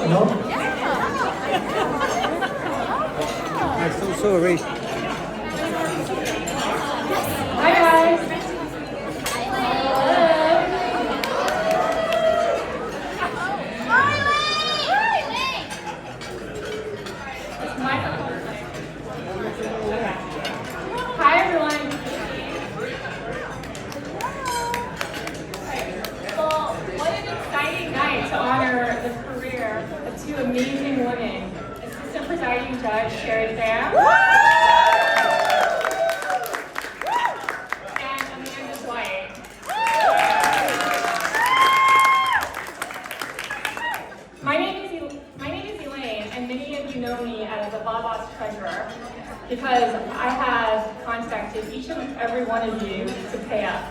No? So race. Hi guys. Hi everyone. Well, what an exciting night to honor the career of two amazing women. Assistant Presiding Judge Sherry Pham and Amanda Dwight. My name is Elaine, and many of you know me as the VABA's treasurer because I have contacted each and every one of you to pay up.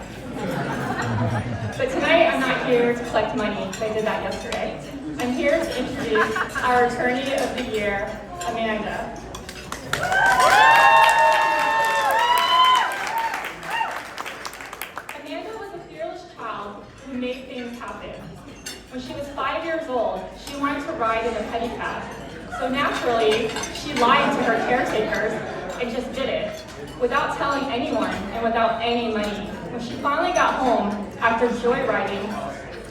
But tonight I'm not here to collect money because I did that yesterday. I'm here to introduce our Attorney of the Year, Amanda. Amanda was a fearless child who made things happen. When she was 5 years old, she wanted to ride in a pedicab. So naturally, she lied to her caretakers and just did it, without telling anyone and without any money. When she finally got home after joyriding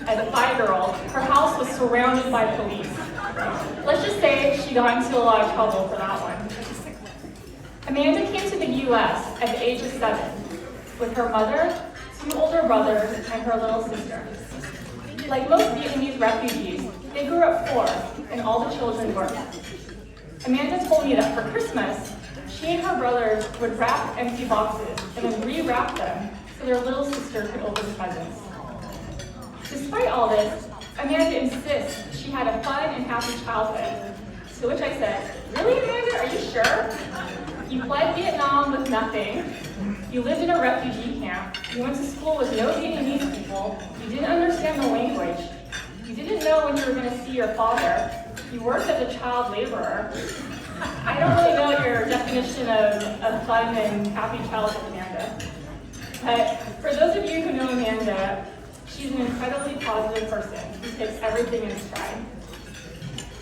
as a 5-year-old, her house was surrounded by police. Let's just say she got into a lot of trouble for that one. Amanda came to the US at the age of 7 with her mother, 2 older brothers, and her little sister. Like most Vietnamese refugees, they grew up poor, and all the children worked. Amanda told me that for Christmas, she and her brothers would wrap empty boxes and then re-wrap them so their little sister could open presents. Despite all this, Amanda insists she had a fun and happy childhood. To which I said, "Really, Amanda, are you sure? You fled Vietnam with nothing. You lived in a refugee camp. You went to school with no Vietnamese people. You didn't understand the language. You didn't know when you were going to see your father. You worked as a child laborer. I don't really know your definition of a fun and happy childhood, Amanda. But for those of you who know Amanda, she's an incredibly positive person who takes everything in stride.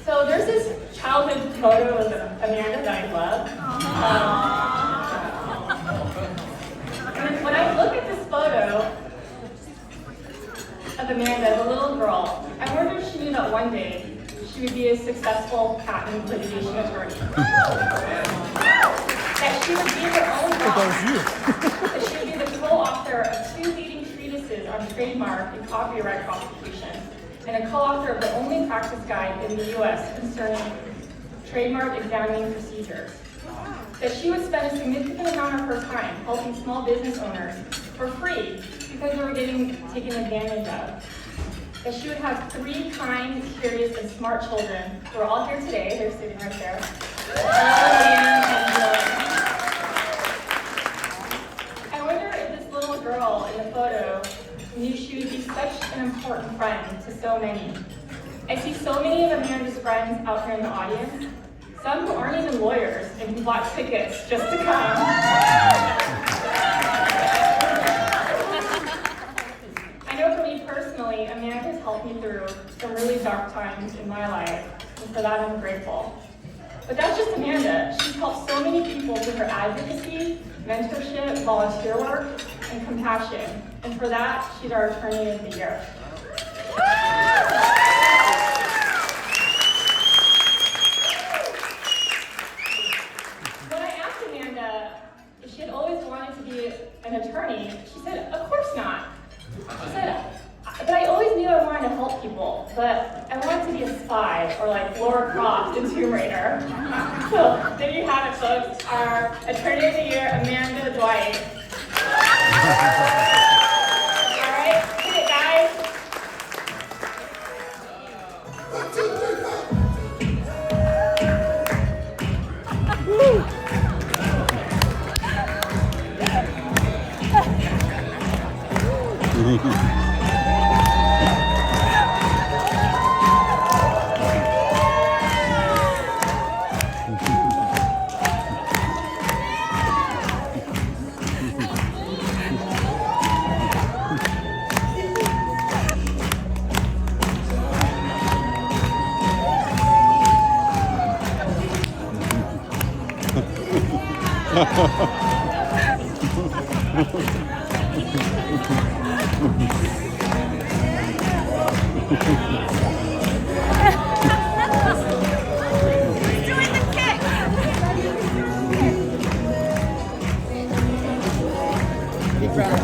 So there's this childhood photo of Amanda that I love. And when I look at this photo of Amanda as a little girl, I wonder if she knew that one day she would be a successful patent litigation attorney. That she would be her own boss. That she would be the co-author of 2 leading treatises on trademark and copyright prosecution, and a co-author of the only practice guide in the US concerning trademark examining procedures. That she would spend a significant amount of her time helping small business owners for free because they were getting taken advantage of. That she would have 3 kind, curious, and smart children who are all here today. They're sitting right there. Elaine and Elaine. I wonder if this little girl in the photo knew she would be such an important friend to so many. I see so many of Amanda's friends out here in the audience, some who aren't even lawyers and who bought tickets just to come. I know for me personally, Amanda has helped me through some really dark times in my life, and for that I'm grateful. But that's just Amanda. She's helped so many people through her advocacy, mentorship, volunteer work, and compassion. And for that, she's our Attorney of the Year. When I asked Amanda if she had always wanted to be an attorney, she said, "Of course not." She said, "But I always knew I wanted to help people, but I wanted to be a spy, or like Laura Croft in Tomb Raider." So there you have it, folks. Our Attorney of the Year, Amanda Dwight. All right, hit it, guys. doing the kick. Big round.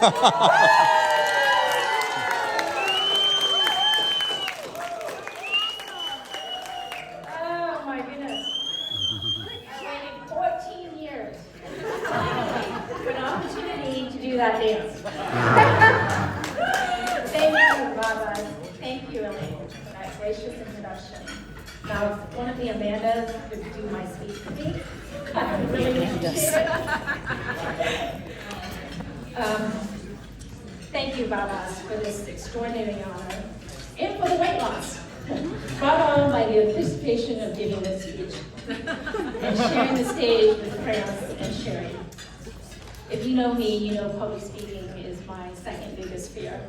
Oh my goodness. I waited 14 years for an opportunity to do that dance. Thank you, VABA. Thank you, Elaine, for that gracious introduction. Now, if one of the Amandas could do my speech for me, I would really appreciate it. Thank you, VABA, for this extraordinary honor and for the weight loss. Brought on by the anticipation of giving this speech and sharing the stage with France and Sherry. If you know me, you know public speaking is my second biggest fear.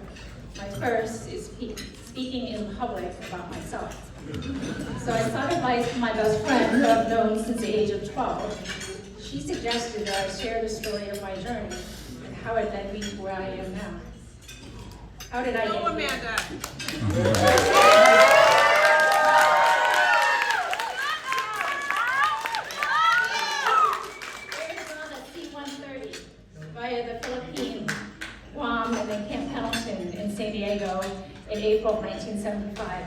My first is speaking in public about myself. So I sought advice from my best friend, who I've known since the age of 12. She suggested that I share the story of my journey and how it led me to where I am now. How did I get here? Amanda. C-130 via the Philippines, Guam, and then Camp Pendleton in San Diego in April of 1975.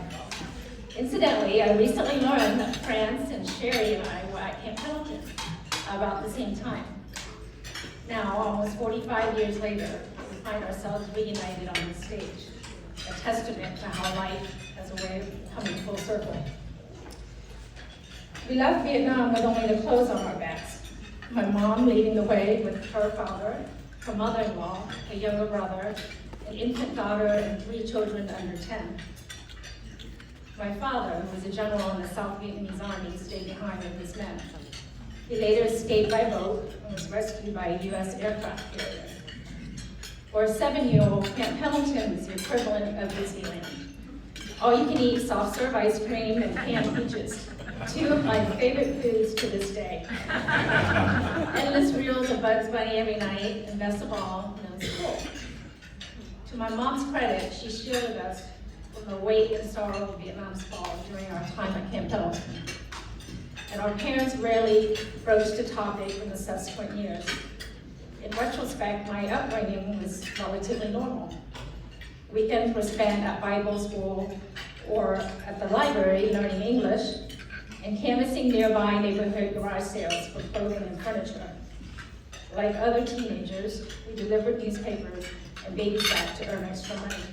Incidentally, I recently learned that France and Sherry and I were at Camp Pendleton about the same time. Now, almost 45 years later, we find ourselves reunited on the stage, a testament to how life has a way of coming full circle. We left Vietnam with only the clothes on our backs. My mom leading the way with her father, her mother-in-law, a younger brother, an infant daughter, and 3 children under 10. My father, who was a general in the South Vietnamese Army, stayed behind with his men. He later escaped by boat and was rescued by a U.S. aircraft carrier. For a 7-year-old, Camp Pendleton was the equivalent of Disneyland. All-you-can-eat soft-serve ice cream and canned peaches, 2 of my favorite foods to this day. Endless reels of Bugs Bunny every night, and best of all, no school. To my mom's credit, she shielded us from the weight and sorrow of Vietnam's fall during our time at Camp Pendleton. And our parents rarely broached the topic in the subsequent years. In retrospect, my upbringing was relatively normal. Weekends were spent at Bible school or at the library learning English and canvassing nearby neighborhood garage sales for clothing and furniture. Like other teenagers, we delivered newspapers and babysat to earn extra money.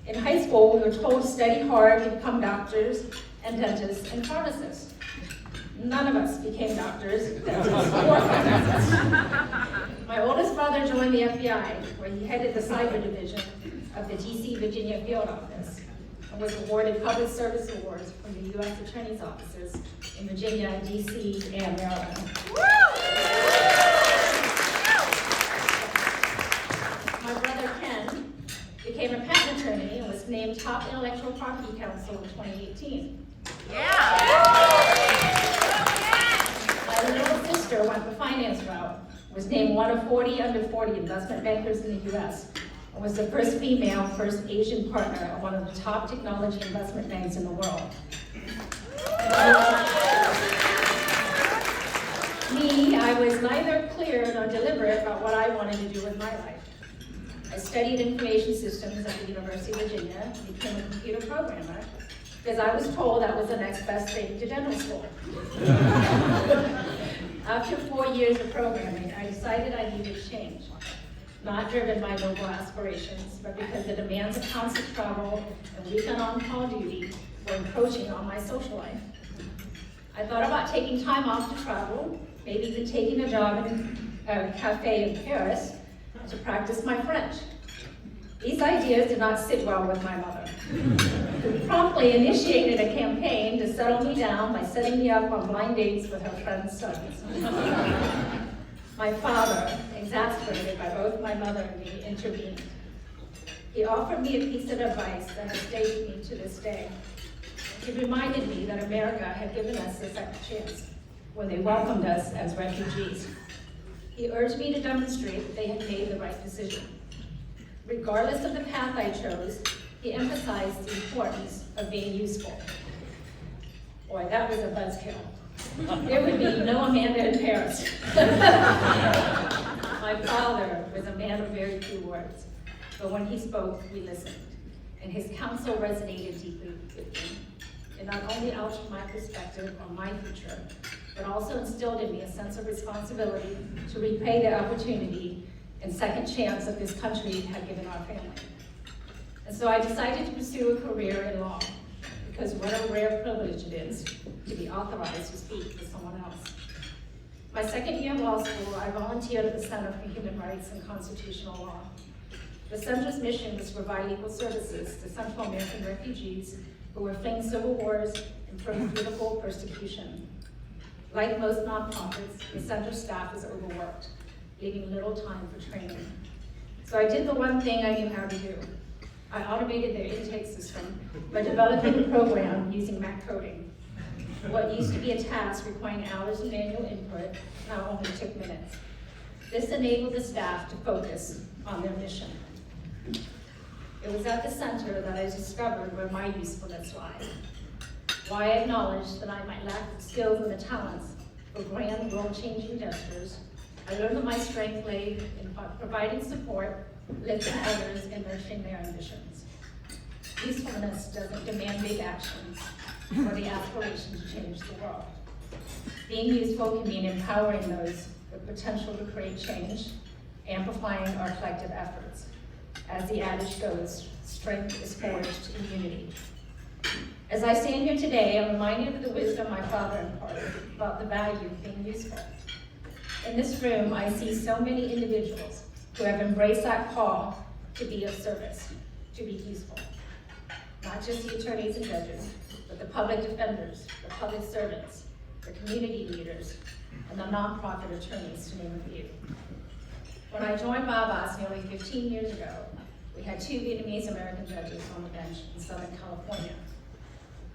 In high school, we were told to study hard to become doctors and dentists and pharmacists. None of us became doctors, dentists, or pharmacists. My oldest brother joined the FBI, where he headed the cyber division of the DC Virginia field office, and was awarded public service awards from the U.S. Attorney's offices in Virginia, DC, and Maryland. My brother Ken became a patent attorney and was named top intellectual property counsel in 2018. My little sister went the finance route, was named one of 40 under 40 investment bankers in the U.S., and was the first female, first Asian partner of one of the top technology investment banks in the world. Me, I was neither clear nor deliberate about what I wanted to do with my life. I studied information systems at the University of Virginia and became a computer programmer because I was told that was the next best thing to dental school. After 4 years of programming, I decided I needed change. Not driven by noble aspirations, but because the demands of constant travel and weekend on-call duty were encroaching on my social life. I thought about taking time off to travel, maybe even taking a job in cafe in Paris to practice my French. These ideas did not sit well with my mother, who promptly initiated a campaign to settle me down by setting me up on blind dates with her friends' sons. My father, exasperated by both my mother and me, intervened. He offered me a piece of advice that has stayed with me to this day. He reminded me that America had given us a second chance when they welcomed us as refugees. He urged me to demonstrate that they had made the right decision. Regardless of the path I chose, he emphasized the importance of being useful. Boy, that was a buzzkill. There would be no Amanda in Paris. My father was a man of very few words, but when he spoke, we listened, and his counsel resonated deeply with me. It not only altered my perspective on my future, but also instilled in me a sense of responsibility to repay the opportunity and second chance that this country had given our family. And so I decided to pursue a career in law, because what a rare privilege it is to be authorized to speak for someone else. My second year of law school, I volunteered at the Center for Human Rights and Constitutional Law. The center's mission was to provide legal services to Central American refugees who were fleeing civil wars and political persecution. Like most nonprofits, the center staff is overworked, leaving little time for training. So I did the one thing I knew how to do. I automated their intake system by developing a program using Mac coding. What used to be a task requiring hours of manual input now only took minutes. This enabled the staff to focus on their mission. It was at the center that I discovered where my usefulness lies. Why I acknowledged that I might lack the skills and the talents for grand, world-changing gestures, I learned that my strength lay in providing support, lifting others, and nurturing their ambitions. Usefulness doesn't demand big actions or the aspiration to change the world. Being useful can mean empowering those with potential to create change, amplifying our collective efforts. As the adage goes, strength is forged in unity. As I stand here today, I'm reminded of the wisdom my father imparted about the value of being useful. In this room, I see so many individuals who have embraced that call to be of service, to be useful. Not just the attorneys and judges, but the public defenders, the public servants, the community leaders, and the nonprofit attorneys, to name a few. When I joined VABA nearly 15 years ago, we had 2 Vietnamese American judges on the bench in Southern California.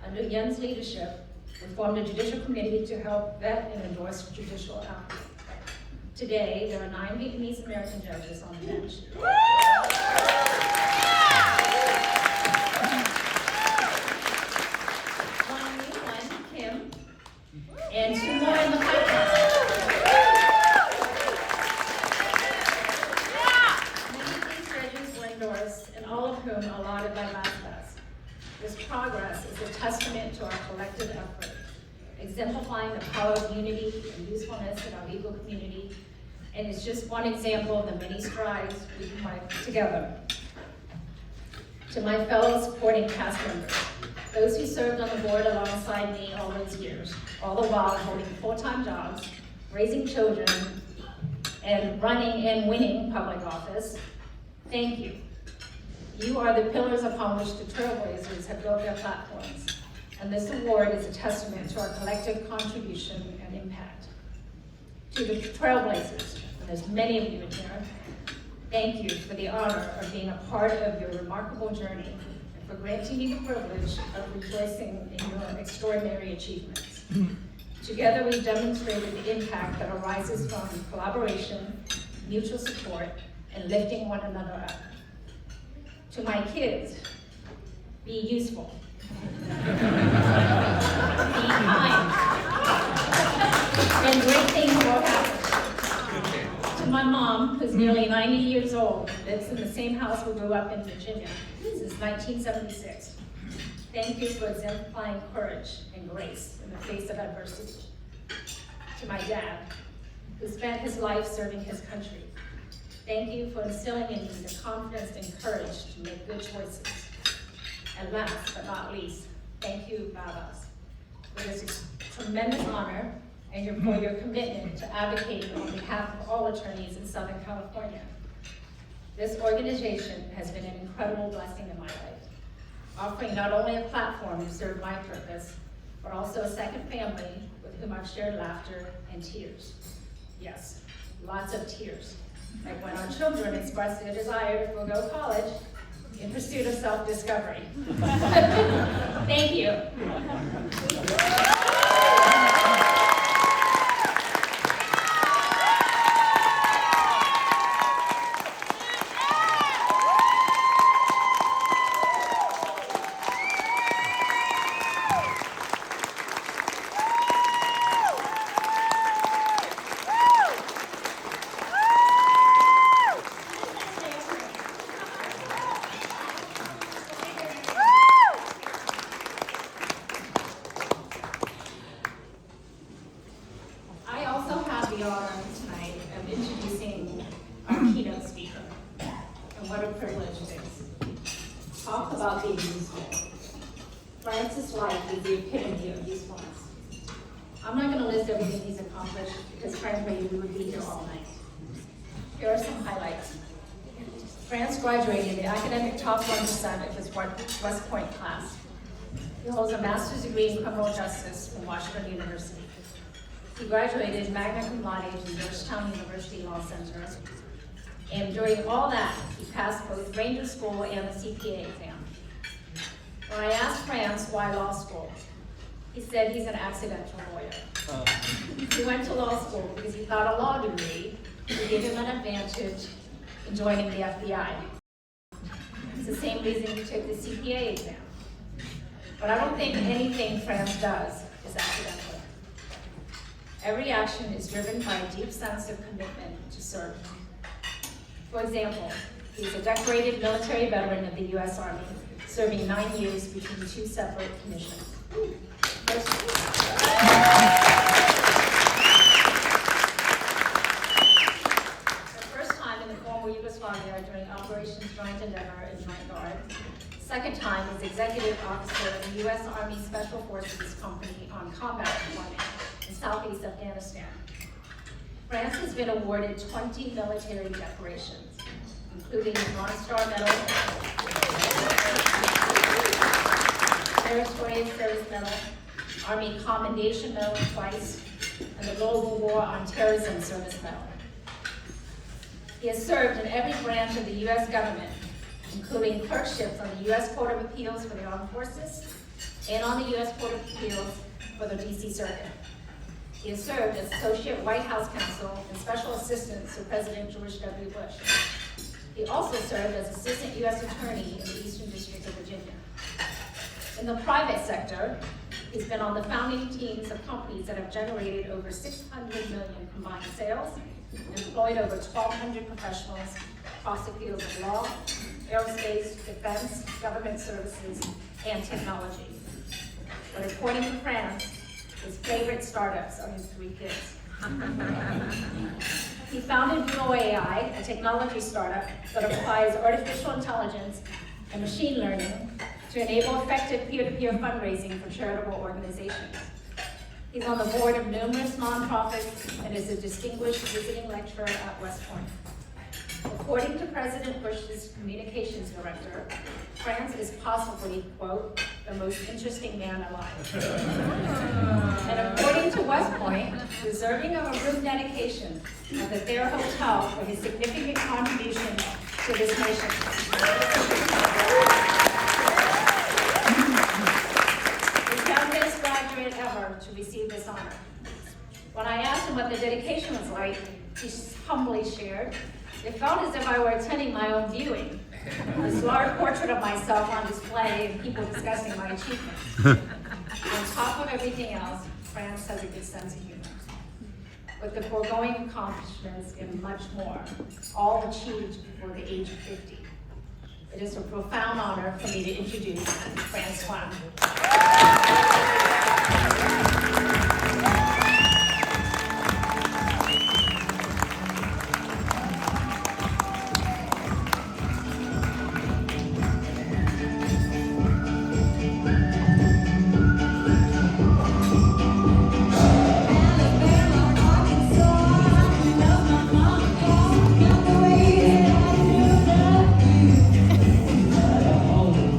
Under Yen's leadership, we formed a judicial committee to help vet and endorse judicial outcomes. Today, there are 9 Vietnamese American judges on the bench. 1, Kim, and 2 more in the pipeline. Many of these judges were endorsed, and all of whom are lauded by VABA. This progress is a testament to our collective effort, exemplifying the power of unity and usefulness in our legal community, and it's just one example of the many strides we can make together. To my fellow supporting cast members, those who served on the board alongside me all those years, all the while holding full-time jobs, raising children, and running and winning public office, thank you. You are the pillars upon which the Trailblazers have built their platforms, and this award is a testament to our collective contribution and impact. To the Trailblazers, and there's many of you in here, thank you for the honor of being a part of your remarkable journey and for granting me the privilege of rejoicing in your extraordinary achievements. Together, we've demonstrated the impact that arises from collaboration, mutual support, and lifting one another up. To my kids, be useful. Be kind. And great things will happen. To my mom, who's nearly 90 years old, lives in the same house we grew up in Virginia since 1976. Thank you for exemplifying courage and grace in the face of adversity. To my dad, who spent his life serving his country, thank you for instilling in me the confidence and courage to make good choices. And last but not least, thank you, VABA, for this tremendous honor and for your commitment to advocating on behalf of all attorneys in Southern California. This organization has been an incredible blessing in my life, offering not only a platform to serve my purpose, but also a second family with whom I've shared laughter and tears. Yes, lots of tears. Like when our children express their desire to forego college in pursuit of self-discovery. Thank you. I also have the honor tonight of introducing our keynote speaker, and what a privilege it is. Talk about being useful. Francis' life is the epitome of usefulness. I'm not going to list everything he's accomplished, because frankly, we would be here all night. Here are some highlights. France graduated the academic top 1% of his West Point class. He holds a master's degree in criminal justice from Washington University. He graduated magna cum laude from Georgetown University Law Center. And during all that, he passed both Ranger School and the CPA exam. When I asked France why law school, he said he's an accidental lawyer. He went to law school because he thought a law degree would give him an advantage in joining the FBI. It's the same reason he took the CPA exam. But I don't think anything France does is accidental. Every action is driven by a deep sense of commitment to serve. For example, he's a decorated military veteran of the U.S. Army, serving 9 years between 2 separate commissions. The first time in the former Yugoslavia during Operations Joint Endeavor and Joint Guard. Second time as executive officer of the U.S. Army Special Forces Company on combat deployment in Southeast Afghanistan. France has been awarded 20 military decorations, including the Bronze Star Medal, Meritorious Service Medal, Army Commendation Medal twice, and the Global War on Terrorism Service Medal. He has served in every branch of the U.S. government, including clerkships on the U.S. Court of Appeals for the Armed Forces and on the U.S. Court of Appeals for the D.C. Circuit. He has served as Associate White House Counsel and Special Assistant to President George W. Bush. He also served as Assistant U.S. Attorney in the Eastern District of Virginia. In the private sector, he's been on the founding teams of companies that have generated over 600 million combined sales, employed over 1,200 professionals across the fields of law, aerospace, defense, government services, and technology. But according to France, his favorite startups are his 3 kids. He founded Duo AI, a technology startup that applies artificial intelligence and machine learning to enable effective peer-to-peer fundraising for charitable organizations. He's on the board of numerous nonprofits and is a distinguished visiting lecturer at West Point. According to President Bush's communications director, France is possibly, quote, the most interesting man alive. And according to West Point, deserving of a room dedication at the Thayer Hotel for his significant contribution to this nation. The youngest graduate ever to receive this honor. When I asked him what the dedication was like, he humbly shared, it felt as if I were attending my own viewing. This large portrait of myself on display and people discussing my achievements. On top of everything else, France has a good sense of humor. With the foregoing accomplishments and much more, all achieved before the age of 50. It is a profound honor for me to introduce Francois.